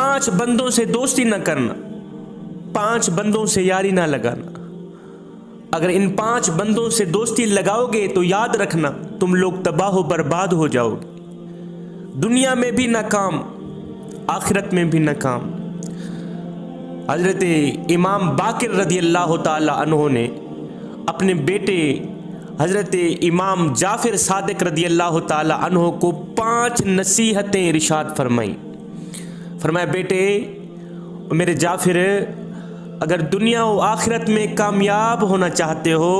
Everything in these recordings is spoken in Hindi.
5 बंदों से दोस्ती ना करना, 5 बंदों से यारी ना लगाना। अगर इन 5 बंदों से दोस्ती लगाओगे तो याद रखना तुम लोग तबाह बर्बाद हो जाओगे, दुनिया में भी नाकाम, आखिरत में भी नाकाम। हजरत इमाम बाकिर रदी अल्लाह ताला अन्हो ने अपने बेटे हजरत इमाम जाफिर सादिक रदी अल्लाह ताला अन्हो को 5 नसीहतें इरशाद फरमाई। फरमाया, बेटे मेरे जाफिर, अगर दुनिया व आखिरत में कामयाब होना चाहते हो,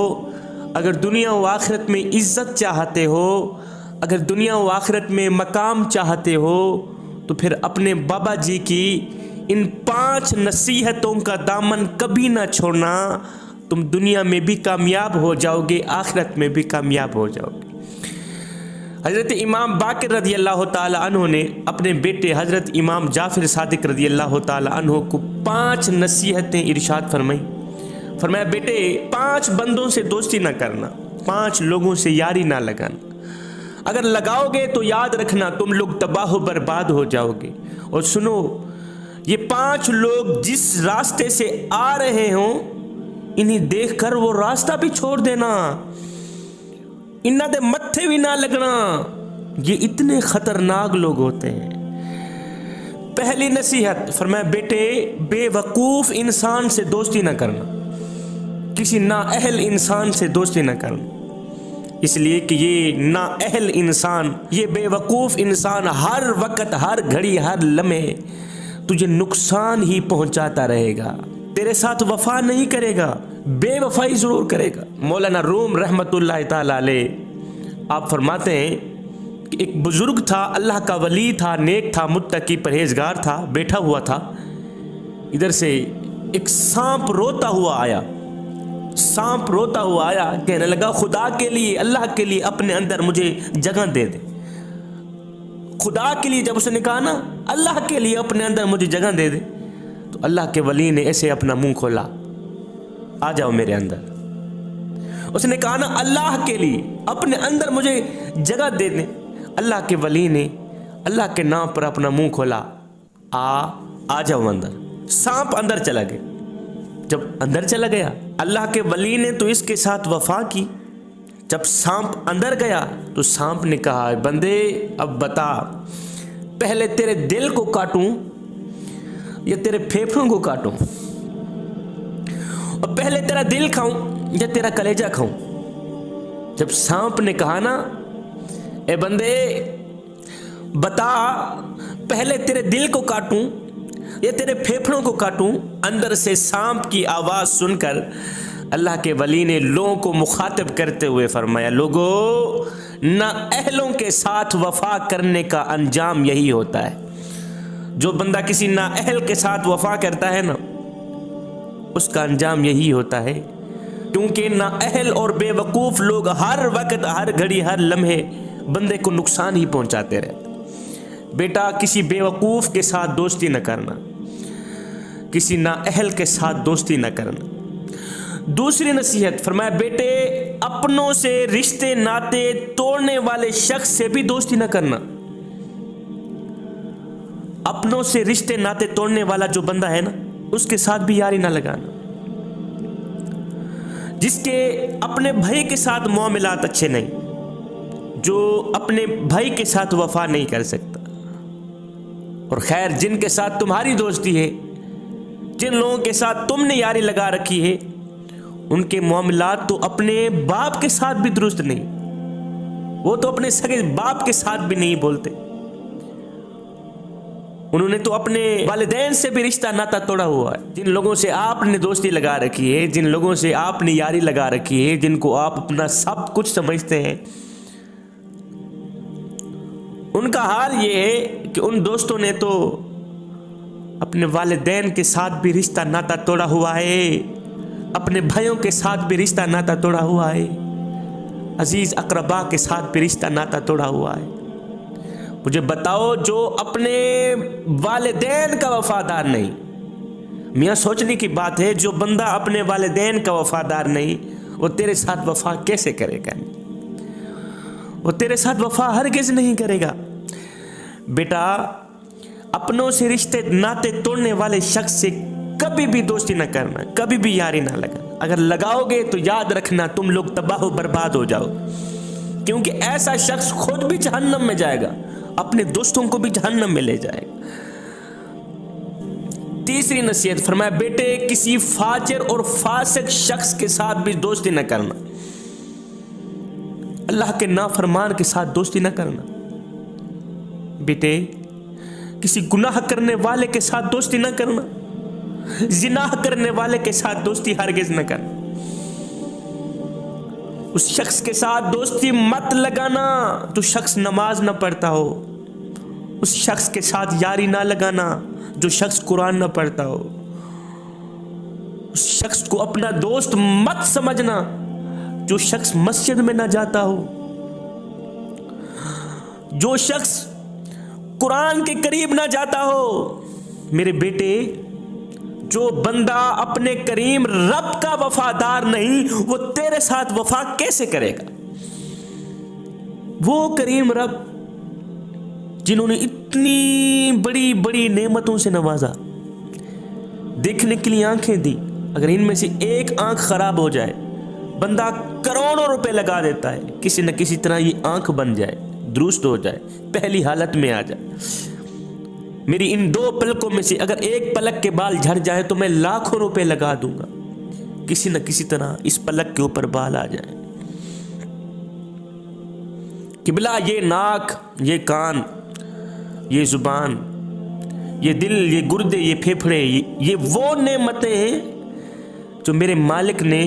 अगर दुनिया व आखिरत में इज़्ज़त चाहते हो, अगर दुनिया व आखिरत में मकाम चाहते हो, तो फिर अपने बाबा जी की इन 5 नसीहतों का दामन कभी ना छोड़ना। तुम दुनिया में भी कामयाब हो जाओगे, आखिरत में भी कामयाब हो जाओगे। हज़रत इमाम बाकिर रदी अल्लाह ताला अन्हो ने अपने बेटे हज़रत इमाम जाफिर सादिक रदी अल्लाह ताला अन्हो को 5 नसीहतें इरशाद फरमाई। फरमाया, बेटे 5 बंदों से दोस्ती ना करना, 5 लोगों से यारी ना लगाना। अगर लगाओगे तो याद रखना तुम लोग तबाह बर्बाद हो जाओगे। और सुनो, ये 5 लोग जिस रास्ते से आ रहे हों, इन्हें देखकर वो रास्ता भी छोड़ देना, इन्हां दे मत्थे भी ना लगना। ये इतने खतरनाक लोग होते हैं। पहली नसीहत फरमाया, बेटे बेवकूफ़ इंसान से दोस्ती ना करना, किसी नाअहल इंसान से दोस्ती ना करना। इसलिए कि ये नाअहल इंसान, ये बेवकूफ़ इंसान हर वक्त, हर घड़ी, हर लम्हे तुझे नुकसान ही पहुंचाता रहेगा, तेरे साथ वफा नहीं करेगा, बेवफाई ज़रूर करेगा। मौलाना रूम रहमतुल्लाह ताला अलैह आप फरमाते हैं कि एक बुज़ुर्ग था, अल्लाह का वली था, नेक था, मुत्तकी परहेजगार था, बैठा हुआ था। इधर से एक सांप रोता हुआ आया, सांप रोता हुआ आया, कहने लगा, खुदा के लिए, अल्लाह के लिए अपने अंदर मुझे जगह दे दे। खुदा के लिए, जब उसने कहा ना, अल्लाह के लिए अपने अंदर मुझे जगह दे दे, तो अल्लाह के वली ने ऐसे अपना मुंह खोला, आ जाओ मेरे अंदर। उसने कहा ना, अल्लाह के लिए अपने अंदर मुझे जगह दे दे। अल्लाह के वली ने अल्लाह के नाम पर अपना मुंह खोला, आ जाओ अंदर। सांप अंदर चला गया। जब अंदर चला गया, अल्लाह के वली ने तो इसके साथ वफा की। जब सांप अंदर गया तो सांप ने कहा, बंदे अब बता, पहले तेरे दिल को काटूं या तेरे फेफड़ों को काटूं, और पहले तेरा दिल खाऊं या तेरा कलेजा खाऊं। जब सांप ने कहा ना, ए बंदे बता, पहले तेरे दिल को काटूं या तेरे फेफड़ों को काटूं, अंदर से सांप की आवाज़ सुनकर अल्लाह के वली ने लोगों को मुखातिब करते हुए फरमाया, लोगों, नाअहलों के साथ वफा करने का अंजाम यही होता है। जो बंदा किसी नाअहल के साथ वफा करता है ना, उसका अंजाम यही होता है। क्योंकि नाअहल और बेवकूफ़ लोग हर वक्त, हर घड़ी, हर लम्हे बंदे को नुकसान ही पहुंचाते रहते। बेटा किसी बेवकूफ़ के साथ दोस्ती न करना, किसी नाअहल के साथ दोस्ती न करना। दूसरी नसीहत फरमाया, बेटे अपनों से रिश्ते नाते तोड़ने वाले शख्स से भी दोस्ती न करना। अपनों से रिश्ते नाते तोड़ने वाला जो बंदा है ना, उसके साथ भी यारी ना लगाना। जिसके अपने भाई के साथ मामलात अच्छे नहीं, जो अपने भाई के साथ वफा नहीं कर सकता। और खैर, जिनके साथ तुम्हारी दोस्ती है, जिन लोगों के साथ तुमने यारी लगा रखी है, उनके मामलात तो अपने बाप के साथ भी दुरुस्त नहीं। वो तो अपने सगे बाप के साथ भी नहीं बोलते। उन्होंने तो अपने वालिदैन से भी रिश्ता नाता तोड़ा हुआ है। जिन लोगों से आपने दोस्ती लगा रखी है, जिन लोगों से आपने यारी लगा रखी है, जिनको आप अपना सब कुछ समझते हैं, उनका हाल ये है कि उन दोस्तों ने तो अपने वालिदैन के साथ भी रिश्ता नाता तोड़ा हुआ है, अपने भाइयों के साथ भी रिश्ता नाता तोड़ा हुआ है, अजीज अकरबा के साथ भी रिश्ता नाता तोड़ा हुआ है। मुझे बताओ, जो अपने वालिदैन का वफादार नहीं, मियाँ सोचने की बात है, जो बंदा अपने वालिदैन का वफादार नहीं, वो तेरे साथ वफा कैसे करेगा? वो तेरे साथ वफा हरगिज़ नहीं करेगा। बेटा अपनों से रिश्ते नाते तोड़ने वाले शख्स से कभी भी दोस्ती ना करना, कभी भी यारी ना लगाना। अगर लगाओगे तो याद रखना तुम लोग तबाह बर्बाद हो जाओगे, क्योंकि ऐसा शख्स खुद भी जहन्नम में जाएगा, अपने दोस्तों को भी जहन्नम में ले जाएगा। तीसरी नसीहत फरमाया, बेटे किसी फाजिर और फासिक शख्स के साथ भी दोस्ती न करना। अल्लाह के नाफरमान के साथ दोस्ती न करना। बेटे किसी गुनाह करने वाले के साथ दोस्ती न करना, जिनाह करने वाले के साथ दोस्ती हरगिज न करना। उस शख्स के साथ दोस्ती मत लगाना जो शख्स नमाज न पढ़ता हो, उस शख्स के साथ यारी ना लगाना जो शख्स कुरान न पढ़ता हो, उस शख्स को अपना दोस्त मत समझना जो शख्स मस्जिद में ना जाता हो, जो शख्स कुरान के करीब ना जाता हो। मेरे बेटे जो बंदा अपने करीम रब का वफादार नहीं, वो तेरे साथ वफा कैसे करेगा? वो करीम रब जिन्होंने इतनी बड़ी बड़ी नेमतों से नवाजा, देखने के लिए आंखें दी, अगर इनमें से एक आंख खराब हो जाए बंदा करोड़ों रुपए लगा देता है किसी न किसी तरह ये आंख बन जाए, दुरुस्त हो जाए, पहली हालत में आ जाए। मेरी इन दो पलकों में से अगर एक पलक के बाल झड़ जाए तो मैं लाखों रुपए लगा दूंगा, किसी न किसी तरह इस पलक के ऊपर बाल आ जाए। किबला ये नाक, ये कान, ये जुबान, ये दिल, ये गुर्दे, ये फेफड़े, ये वो नेमतें हैं जो मेरे मालिक ने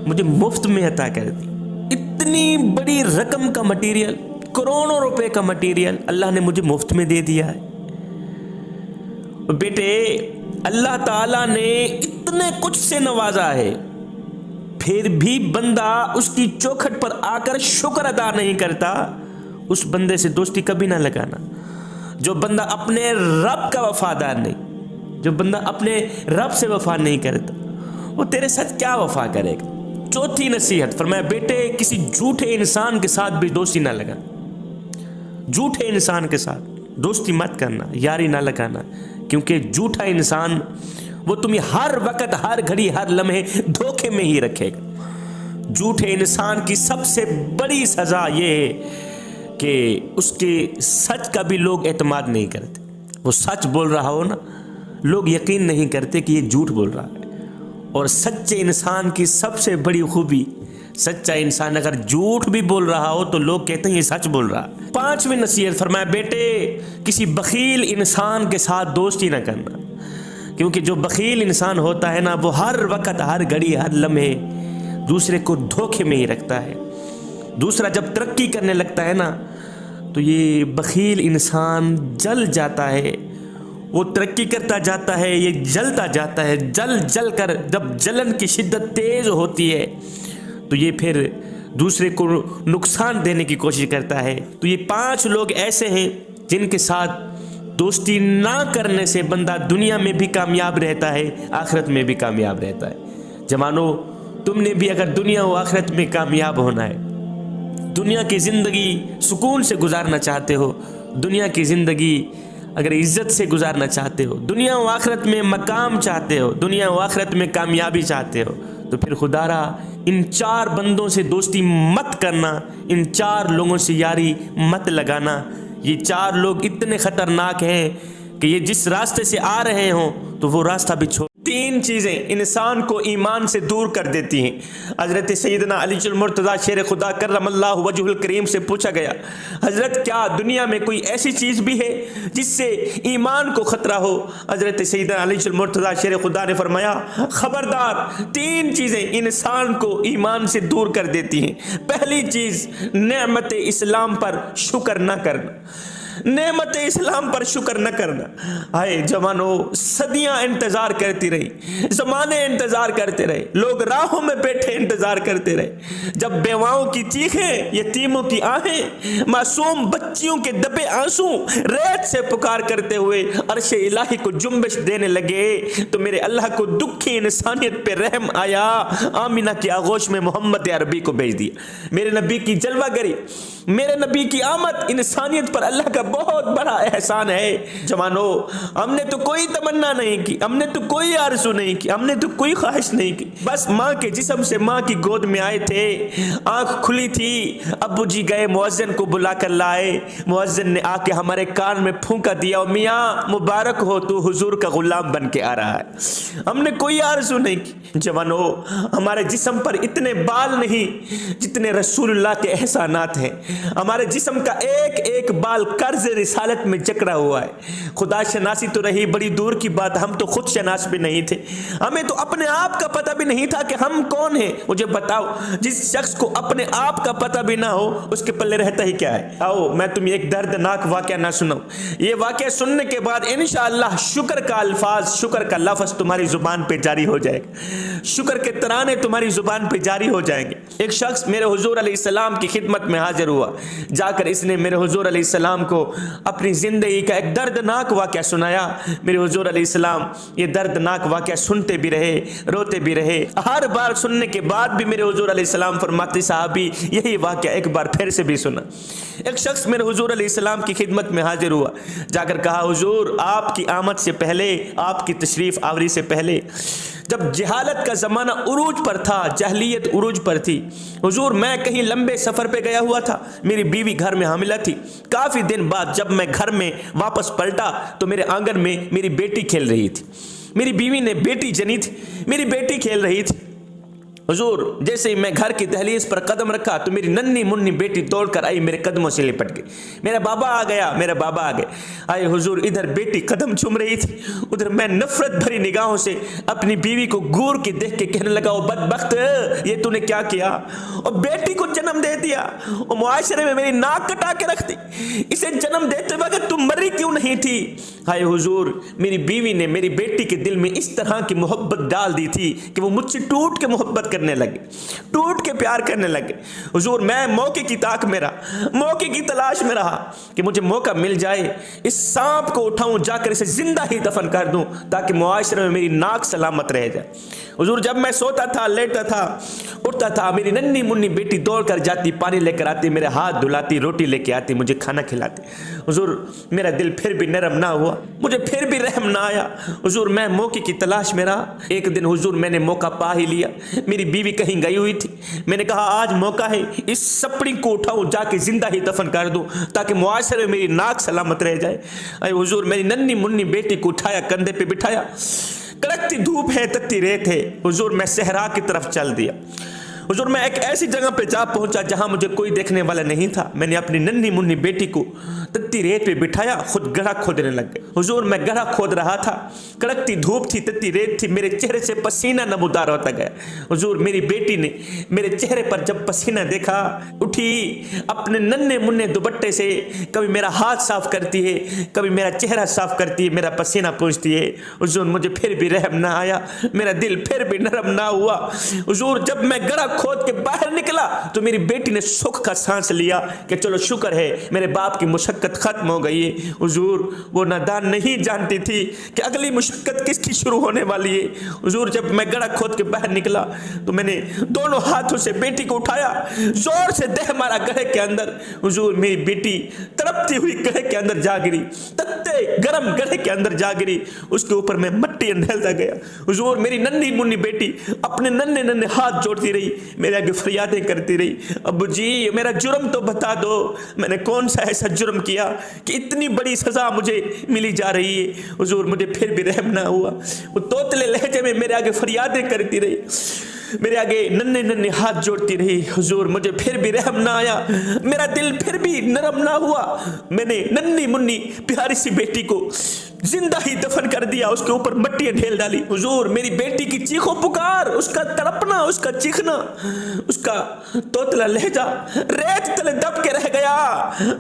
मुझे मुफ्त में अता कर दी। इतनी बड़ी रकम का मटेरियल, करोड़ों रुपए का मटेरियल अल्लाह ने मुझे मुफ्त में दे दिया है। बेटे अल्लाह ताला ने इतने कुछ से नवाजा है, फिर भी बंदा उसकी चौखट पर आकर शुक्र अदा नहीं करता, उस बंदे से दोस्ती कभी ना लगाना। जो बंदा अपने रब का वफादार नहीं, जो बंदा अपने रब से वफा नहीं करता, वो तेरे साथ क्या वफा करेगा? चौथी नसीहत फरमाया, बेटे किसी झूठे इंसान के साथ भी दोस्ती ना लगा। झूठे इंसान के साथ दोस्ती मत करना, यारी ना लगाना, क्योंकि झूठा इंसान वो तुम्हें हर वक्त, हर घड़ी, हर लम्हे धोखे में ही रखेगा। झूठे इंसान की सबसे बड़ी सजा ये है कि उसके सच का भी लोग एतमाद नहीं करते। वो सच बोल रहा हो ना, लोग यकीन नहीं करते कि ये झूठ बोल रहा है। और सच्चे इंसान की सबसे बड़ी खूबी, सच्चा इंसान अगर झूठ भी बोल रहा हो तो लोग कहते हैं ये सच बोल रहा है। पांचवी नसीहत फरमाया, बेटे किसी बखील इंसान के साथ दोस्ती ना करना, क्योंकि जो बखील इंसान होता है ना, वो हर वक्त, हर घड़ी, हर लम्हे दूसरे को धोखे में ही रखता है। दूसरा जब तरक्की करने लगता है ना, तो ये बखील इंसान जल जाता है। वो तरक्की करता जाता है, ये जलता जाता है, जल जल कर जब जलन की शिद्दत तेज होती है तो ये फिर दूसरे को नुकसान देने की कोशिश करता है। तो ये 5 लोग ऐसे हैं जिनके साथ दोस्ती ना करने से बंदा दुनिया में भी कामयाब रहता है, आखिरत में भी कामयाब रहता है। जवानों, तुमने भी अगर दुनिया और आखिरत में कामयाब होना है, दुनिया की ज़िंदगी सुकून से गुजारना चाहते हो, दुनिया की ज़िंदगी अगर इज्जत से गुजारना चाहते हो, दुनिया और आखिरत में मकाम चाहते हो, दुनिया और आखिरत में कामयाबी चाहते हो, तो फिर खुदारा इन 4 बंदों से दोस्ती मत करना, इन 4 लोगों से यारी मत लगाना। ये 4 लोग इतने ख़तरनाक हैं कि ये जिस रास्ते से आ रहे हों तो वो रास्ता भी छोड़। 3 चीज़ें इंसान को ईमान से दूर कर देती हैं। हज़रत सैयदना अली मुर्तज़ा शेर खुदा करमल्लाहु वजहुल करीम से पूछा गया, हज़रत क्या दुनिया में कोई ऐसी चीज़ भी है जिससे ईमान को ख़तरा हो? हज़रत सैयदना अली मुर्तज़ा शेर खुदा ने फरमाया, ख़बरदार 3 चीज़ें इंसान को ईमान से दूर कर देती हैं। पहली चीज़, नेमत इस्लाम पर शुक्र न करना, नेमत इस्लाम पर शुक्र न करना। हाय जवानों, सदियां इंतजार करती रही, जमाने इंतजार करते रहे, लोग राहों में बैठे इंतजार करते रहे, जब बेवाओं की चीखें, यतीमों की आहें, मासूम बच्चियों के दबे आंसू रेत से पुकार करते हुए अर्शे इलाही को जुम्बिश देने लगे, तो मेरे अल्लाह को दुखी इंसानियत पे रहम आया। आमिना की आगोश में मोहम्मद अरबी को भेज दिया। मेरे नबी की जलवागरी, मेरे नबी की आमद इंसानियत पर अल्लाह का बहुत बड़ा एहसान है। जवानों, हमने तो कोई तमन्ना नहीं की, हमने तो कोई आरज़ू नहीं की, हमने तो कोई ख्वाहिश नहीं की, बस माँ के जिस्म से माँ की गोद में आए थे, आंख खुली थी, अब्बू जी गए मुअज्जिन को बुला कर लाए, मुअज्जिन ने आके हमारे कान में फूंका दिया, मियाँ मुबारक हो, तू हुजूर का गुलाम बन के आ रहा है। हमने कोई आरज़ू नहीं की। जवानों, हमारे जिस्म पर इतने बाल नहीं जितने रसूलुल्लाह के एहसानात हैं। हमारे जिस्म का एक एक बाल कर्ज रिसालत में जकड़ा हुआ है। खुदा शनासी तो रही बड़ी दूर की बात, हम तो खुद शनास भी नहीं थे, हमें तो अपने आप का पता भी नहीं था कि हम कौन हैं। मुझे बताओ, जिस शख्स को अपने आप का पता भी ना हो उसके पल्ले रहता ही क्या है। आओ मैं तुम्हें एक दर्दनाक वाकया ना सुनाऊं, ये वाकया सुनने के बाद इंशाअल्लाह शुक्र का अल्फाज, शुक्र का लफ्ज़ तुम्हारी जुबान पे जारी हो जाएगा, शुक्र के तराने तुम्हारी जुबान पे जारी हो जाएंगे। एक शख्स मेरे हुजूर अलैहिस्सलाम की खिदमत में हाजिर हुआ, जाकर इसने मेरे हुजूर अलैहिस्सलाम को अपनी जिंदगी का एक दर्दनाक वाकया सुनाया। मेरे हुजूर अलैहिस्सलाम ये दर्दनाक वाकया सुनते भी रहे, रोते भी रहे। हर बार सुनने के बाद भी मेरे हुजूर अलैहिस्सलाम फरमाते, साहबी यही वाकया एक बार फिर से भी सुना। एक शख्स मेरे हुजूर अलैहिस्सलाम की खिदमत में हाजिर हुआ, जाकर कहा, हुजूर आपकी आमद से पहले, आपकी तशरीफ आवरी से पहले, जब जहालत का ज़माना उरूज पर था, जहलियत उरूज पर थी, हुजूर मैं कहीं लंबे सफ़र पे गया हुआ था, मेरी बीवी घर में हामिला थी। काफ़ी दिन बाद जब मैं घर में वापस पलटा तो मेरे आंगन में मेरी बेटी खेल रही थी। मेरी बीवी ने बेटी जनी थी, मेरी बेटी खेल रही थी। हुजूर जैसे ही मैं घर की दहलीज पर कदम रखा तो मेरी नन्ही मुन्नी बेटी दौड़कर आई, मेरे कदमों से लिपट गई। मेरा बाबा आ गया, मेरा बाबा आ गए। आए हुजूर, इधर बेटी कदम चूम रही थी, उधर मैं नफरत भरी निगाहों से अपनी बीवी को घूर के देख के कहने लगा, ओ बदबख्त, ये तूने क्या किया? और बेटी को जन्म दे दिया और मुआशरे में मेरी नाक कटा के रख दी। इसे जन्म देते वक्त तुम मरी क्यों नहीं थी? हाय हुजूर, मेरी बीवी ने मेरी बेटी के दिल में इस तरह की मोहब्बत डाल दी थी कि वो मुझसे टूट के मोहब्बत करने लगे, टूट के प्यार करने लगे। हुजूर मैं मौके की ताक में रहा, मौके की तलाश में रहा कि मुझे मौका मिल जाए, इस सांप को उठाऊं, जाकर इसे जिंदा ही दफन कर दूं ताकि मुआशरे में मेरी नाक सलामत रह जाए। हुजूर जब मैं सोता था, लेटता था, उठता था, मेरी नन्ही मुन्नी बेटी दौड़ कर जाती, पानी लेकर आती, मेरे हाथ धुलाती, रोटी लेके आती, मुझे खाना खिलाती। हुजूर मेरा दिल फिर भी नरम ना हुआ, मुझे फिर भी रहम ना आया। हुजूर मैं मौके की तलाश में रहा। एक दिन हुजूर मैंने मौका पा ही लिया। मेरी बीवी कहीं गई हुई थी, मैंने कहा आज मौका है, इस सपड़ी को उठाऊं, जाके जिंदा ही दफन कर दूं ताकि मुआशरे में मेरी नाक सलामत रह जाए। अरे हुजूर मेरी नन्ही मुन्नी बेटी को उठाया, कंधे पे बिठाया, कड़कती धूप है, तत्ती रेत है। हुजूर मैं सहरा की तरफ चल दिया। हुजूर मैं एक ऐसी जगह पे जा पहुंचा जहां मुझे कोई देखने वाला नहीं था। मैंने अपनी नन्ही मुन्नी बेटी को तत्ती रेत पे बिठाया, खुद गड्ढा खोदने लग गए। हुजूर मैं गड्ढा खोद रहा था, कड़कती धूप थी, तत्ती रेत थी, मेरे चेहरे से पसीना नमूदार होता गया। हुजूर मेरी बेटी ने मेरे चेहरे पर जब पसीना देखा, उठी, अपने नन्हे मुन्ने दुपट्टे से कभी मेरा हाथ साफ करती है, कभी मेरा चेहरा साफ करती है, मेरा पसीना पूंछती है। हुजूर मुझे फिर भी रहम ना आया, मेरा दिल फिर भी नरम ना हुआ। हुजूर जब मैं गड्ढा खोद के बाहर निकला तो मेरी बेटी ने सुख का सांस लिया कि चलो शुक्र है मेरे बाप की मुशक्कत खत्म हो गई है। हुजूर वो नादान नहीं जानती थी कि अगली मुशक्कत किसकी शुरू होने वाली है। हुजूर जब मैं गड्ढा खोद के बाहर निकला तो मैंने दोनों हाथों से बेटी को उठाया, जोर से देह मारा गड्ढे के अंदर। हुजूर मेरी बेटी तड़पती हुई गड्ढे के अंदर जा गिरी, तत्ते गरम गड्ढे के अंदर जा गिरी, उसके ऊपर मैं मट्टी अंधेलता गया। हुजूर मेरी नन्ही मुन्नी बेटी अपने नन्हे नन्हे हाथ जोड़ती रही, मेरे आगे फरियादें करती रही, अब्बू जी मेरा जुर्म तो बता दो, मैंने कौन सा ऐसा जुर्म किया कि इतनी बड़ी सजा मुझे मिली जा रही है। हुजूर मुझे फिर भी रहम ना हुआ। वो तोतले लहजे में मेरे आगे फरियादें करती रही, मेरे आगे नन्हे नन्हे हाथ जोड़ती रही। हुजूर मुझे फिर भी रहम ना आया, मेरा दिल फिर भी नरम ना हुआ। मैंने नन्ही मुन्नी प्यारी सी बेटी को जिंदा ही दफन कर दिया, उसके ऊपर मट्टी ढेल डाली। हुजूर मेरी बेटी की चीखो पुकार, उसका तड़पना, उसका चीखना, उसका तोतला लहजा रेत तले दब के रह गया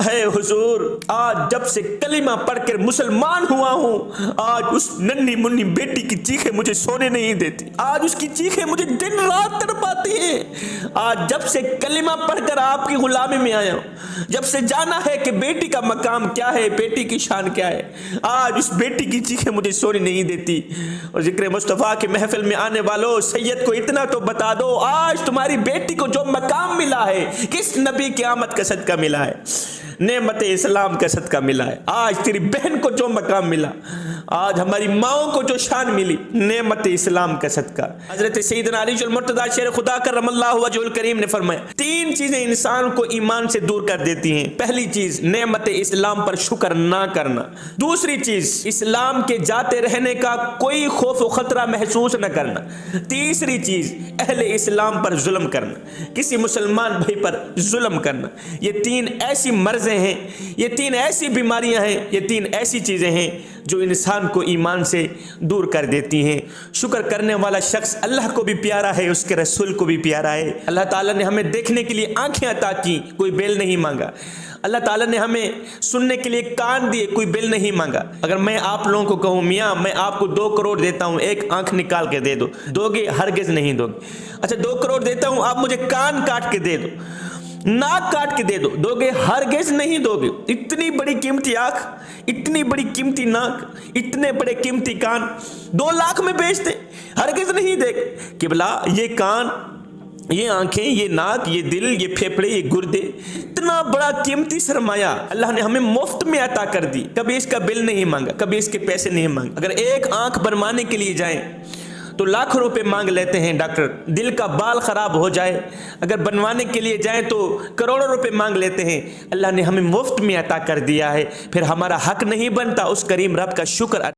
है। हुजूर आज जब से कलीमा पढ़कर मुसलमान हुआ हूं, आज उस नन्ही मुन्नी बेटी की चीखें मुझे सोने नहीं देती, आज उसकी चीखें मुझे दिन रात तड़पाती हैं। आज जब से कलीमा पढ़कर आपकी गुलामी में आया हूं, जब से जाना है कि बेटी का मकाम क्या है, बेटी की शान क्या है, आज उस बेटी की चीखें मुझे सोने नहीं देती। और जिक्र मुस्तफ़ा के महफिल में आने वालों, सैयद को इतना तो बता दो, आज तुम्हारी बेटी को जो मकाम मिला है किस नबी की आमद का सदका मिला है? नेमत इस्लाम का सदका मिला है। आज तेरी बहन को जो मकाम मिला, आज हमारी माओ को जो शान मिली, नेमत इस्लाम का सदका। हजरत सैयदना अली मुर्तज़ा शेर खुदा करमल्लाहु वजहुल करीम ने फरमाया, 3 चीजें इंसान को ईमान से दूर कर देती हैं। पहली चीज, नेमत इस्लाम पर शुक्र ना करना। दूसरी चीज, इस्लाम के जाते रहने का कोई खौफ व खतरा महसूस न करना। तीसरी चीज, अहले इस्लाम पर जुल्म करना, किसी मुसलमान भाई पर जुल्म करना। ये 3 ऐसी मर्जें हैं, ये 3 ऐसी बीमारियां हैं, ये 3 ऐसी चीजें हैं जो इंसान को ईमान से दूर कर देती हैं। शुक्र करने वाला शख्स अल्लाह को भी प्यारा है, उसके रसूल को भी प्यारा है। अल्लाह ताला ने हमें देखने के लिए आंखें अता की, कोई बेल नहीं मांगा। अल्लाह ताला ने हमें सुनने के लिए कान दिए, कोई बेल नहीं मांगा। अगर मैं आप लोगों को कहूँ, मियाँ मैं आपको 2 करोड़ देता हूँ, एक आंख निकाल के दे दो, दोगे? हरगिज़ नहीं दोगे। अच्छा 2 करोड़ देता हूँ, आप मुझे कान काट के दे दो, नाक काट के दे दो, दोगे? हरगिज़ नहीं दोगे। इतनी बड़ी कीमती आंख, इतनी बड़ी कीमती नाक, इतने बड़े कीमती कान 2 लाख में बेच दे, हरगिज़ नहीं दे। किबला ये कान, ये आंखें, ये नाक, ये दिल, ये फेफड़े, ये गुर्दे, इतना बड़ा कीमती सरमाया अल्लाह ने हमें मुफ्त में अता कर दी। कभी इसका बिल नहीं मांगा, कभी इसके पैसे नहीं मांगे। अगर एक आंख बनवाने के लिए जाएं तो लाखों रुपए मांग लेते हैं डॉक्टर। दिल का बाल खराब हो जाए, अगर बनवाने के लिए जाएं तो करोड़ों रुपए मांग लेते हैं। अल्लाह ने हमें मुफ्त में अता कर दिया है, फिर हमारा हक नहीं बनता उस करीम रब का शुक्र